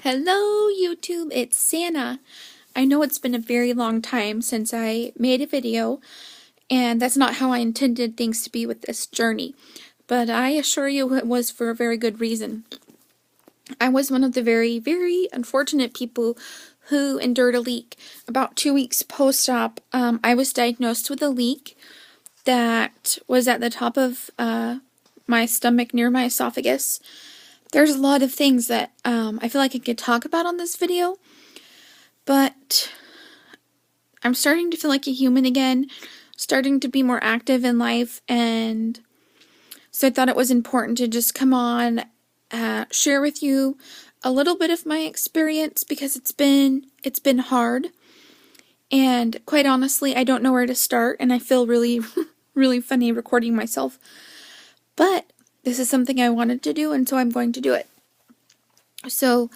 Hello YouTube, it's Santa. I know it's been a very long time since I made a video, and that's not how I intended things to be with this journey, but I assure you it was for a very good reason. I was one of the very, very unfortunate people who endured a leak. About 2 weeks post-op, I was diagnosed with a leak that was at the top of my stomach near my esophagus. There's a lot of things that I feel like I could talk about on this video, but I'm starting to feel like a human again, starting to be more active in life, and so I thought it was important to just come on, share with you a little bit of my experience, because it's been hard, and quite honestly, I don't know where to start, and I feel really, really funny recording myself, but this is something I wanted to do, and so I'm going to do it. So,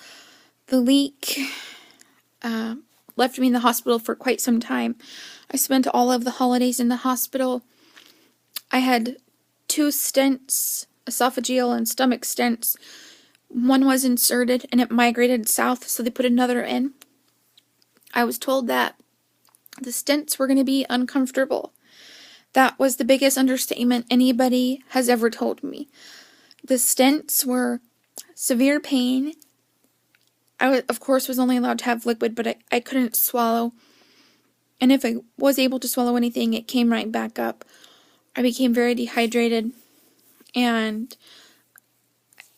the leak left me in the hospital for quite some time. I spent all of the holidays in the hospital. I had 2 stents, esophageal and stomach stents. One was inserted and it migrated south, so they put another in. I was told that the stents were going to be uncomfortable. That was the biggest understatement anybody has ever told me. The stents were severe pain. I, of course, was only allowed to have liquid, but I couldn't swallow. And if I was able to swallow anything, it came right back up. I became very dehydrated. And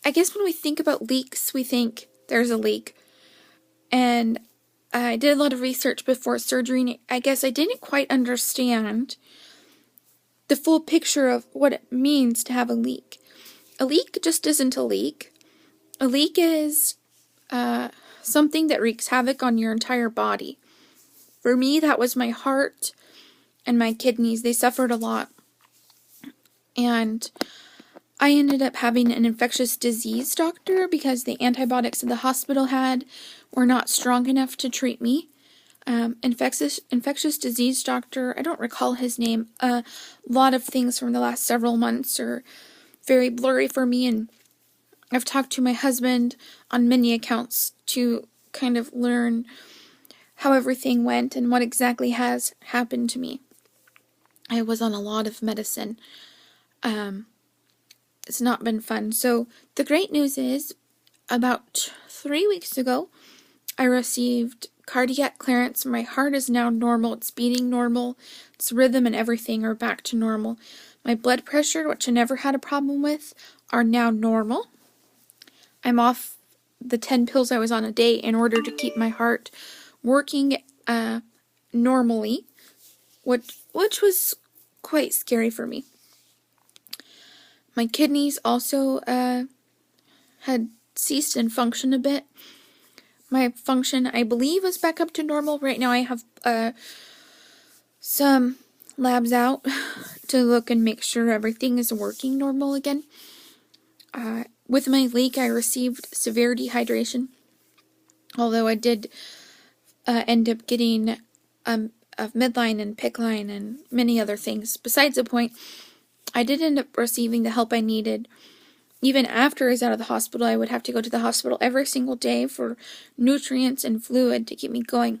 I guess when we think about leaks, we think there's a leak. And I did a lot of research before surgery, and I guess I didn't quite understand the full picture of what it means to have a leak. A leak just isn't a leak. A leak is something that wreaks havoc on your entire body. For me, that was my heart and my kidneys. They suffered a lot. And I ended up having an infectious disease doctor because the antibiotics that the hospital had were not strong enough to treat me. Infectious disease doctor, I don't recall his name. A lot of things from the last several months are very blurry for me, and I've talked to my husband on many accounts to kind of learn how everything went and what exactly has happened to me. I was on a lot of medicine. It's not been fun. So the great news is, about 3 weeks ago, I received cardiac clearance. My heart is now normal. It's beating normal. Its rhythm and everything are back to normal. My blood pressure, which I never had a problem with, are now normal. I'm off the 10 pills I was on a day in order to keep my heart working normally, which was quite scary for me. My kidneys also had ceased in function a bit. My function, I believe, is back up to normal. Right now I have some labs out to look and make sure everything is working normal again. With my leak, I received severe dehydration, although I did end up getting of midline and PICC line and many other things. Besides the point, I did end up receiving the help I needed. Even after I was out of the hospital, I would have to go to the hospital every single day for nutrients and fluid to keep me going.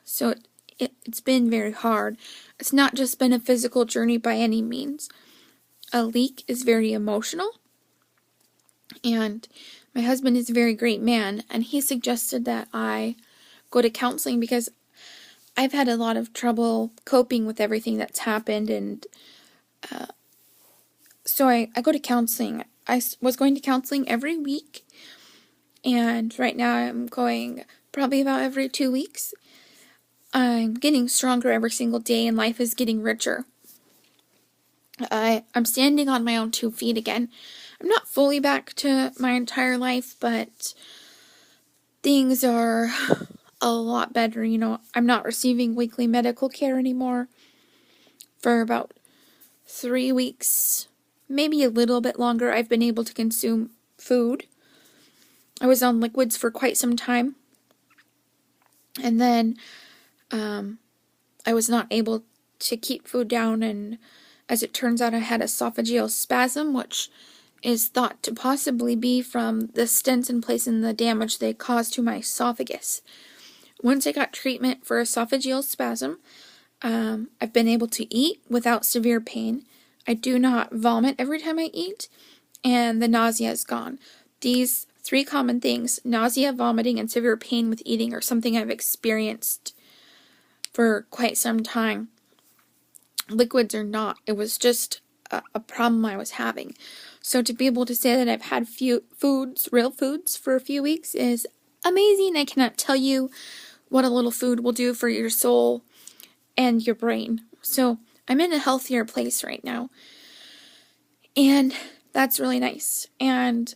So it's been very hard. It's not just been a physical journey by any means. A leak is very emotional. And my husband is a very great man, and he suggested that I go to counseling because I've had a lot of trouble coping with everything that's happened, and so I go to counseling. I was going to counseling every week, and right now I'm going probably about every 2 weeks. I'm getting stronger every single day, and life is getting richer. I'm standing on my own 2 feet again. I'm not fully back to my entire life, but things are a lot better. You know, I'm not receiving weekly medical care anymore for about 3 weeks, maybe a little bit longer. I've been able to consume food. I was on liquids for quite some time, and then I was not able to keep food down, and as it turns out, I had esophageal spasm, which is thought to possibly be from the stents in place and the damage they caused to my esophagus. Once I got treatment for esophageal spasm, I've been able to eat without severe pain. I do not vomit every time I eat, and the nausea is gone. These 3 common things, nausea, vomiting, and severe pain with eating, are something I've experienced for quite some time. Liquids or not, it was just a problem I was having. So to be able to say that I've had real foods for a few weeks is amazing. I cannot tell you what a little food will do for your soul and your brain. So I'm in a healthier place right now. And that's really nice. And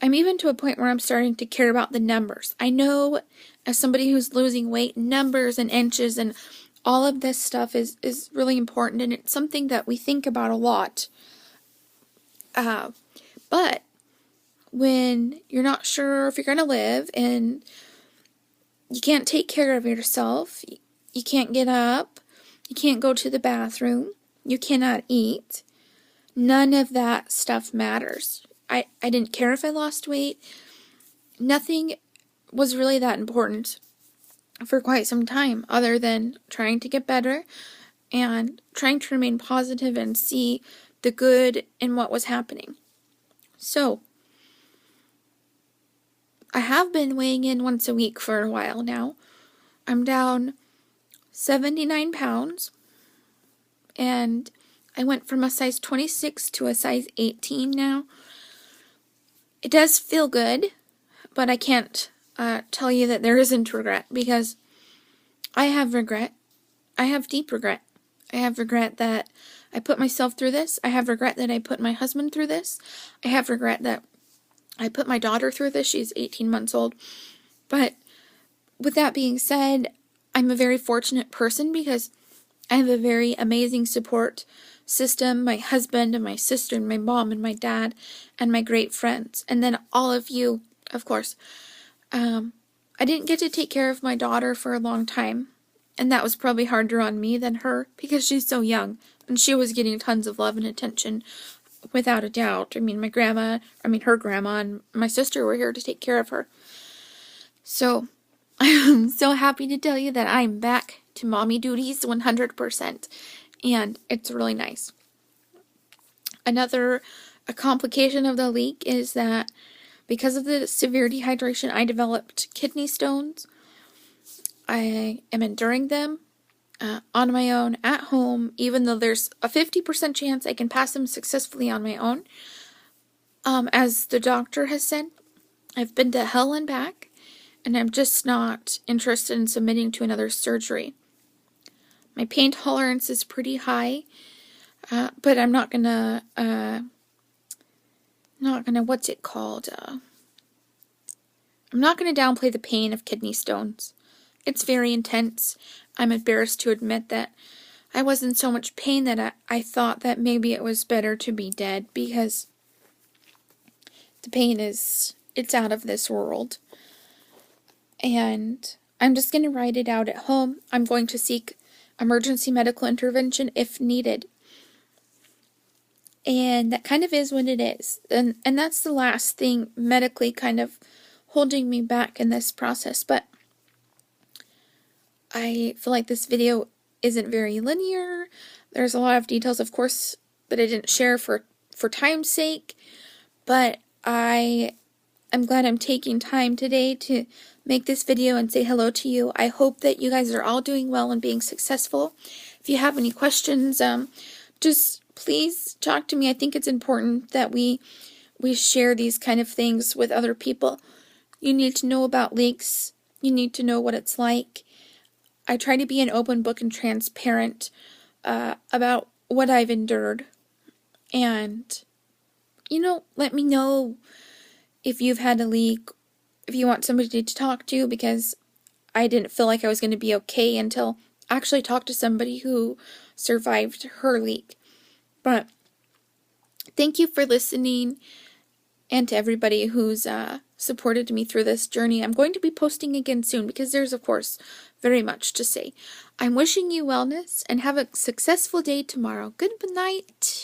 I'm even to a point where I'm starting to care about the numbers. I know as somebody who's losing weight, numbers and inches and all of this stuff is really important, and it's something that we think about a lot. But when you're not sure if you're going to live and you can't take care of yourself, you can't get up, you can't go to the bathroom, you cannot eat, none of that stuff matters. I didn't care if I lost weight. Nothing was really that important for quite some time, other than trying to get better and trying to remain positive and see the good in what was happening. So, I have been weighing in once a week for a while now. I'm down 79 pounds, and I went from a size 26 to a size 18 now. It does feel good, but I can't tell you that there isn't regret, because I have regret. I have deep regret. I have regret that I put myself through this. I have regret that I put my husband through this. I have regret that I put my daughter through this. She's 18 months old. But with that being said, I'm a very fortunate person because I have a very amazing support system. My husband and my sister and my mom and my dad and my great friends. And then all of you, of course. I didn't get to take care of my daughter for a long time, and that was probably harder on me than her because she's so young, and she was getting tons of love and attention, without a doubt. I mean, her grandma and my sister were here to take care of her. So, I'm so happy to tell you that I'm back to mommy duties 100%, and it's really nice. Another complication of the leak is that because of the severe dehydration, I developed kidney stones. I am enduring them on my own, at home, even though there's a 50% chance I can pass them successfully on my own. As the doctor has said, I've been to hell and back, and I'm just not interested in submitting to another surgery. My pain tolerance is pretty high, but I'm not gonna, what's it called? I'm not gonna downplay the pain of kidney stones. It's very intense. I'm embarrassed to admit that I was in so much pain that I thought that maybe it was better to be dead, because the pain it's out of this world. And I'm just gonna ride it out at home. I'm going to seek emergency medical intervention if needed. And that kind of is what it is. And that's the last thing medically kind of holding me back in this process. But I feel like this video isn't very linear. There's a lot of details, of course, that I didn't share for time's sake. But I'm glad I'm taking time today to make this video and say hello to you. I hope that you guys are all doing well and being successful. If you have any questions, just please talk to me. I think it's important that we share these kind of things with other people. You need to know about leaks. You need to know what it's like. I try to be an open book and transparent about what I've endured. And, let me know if you've had a leak, if you want somebody to talk to, because I didn't feel like I was going to be okay until I actually talked to somebody who survived her leak. But thank you for listening, and to everybody who's supported me through this journey. I'm going to be posting again soon because there's, of course, very much to say. I'm wishing you wellness and have a successful day tomorrow. Good night.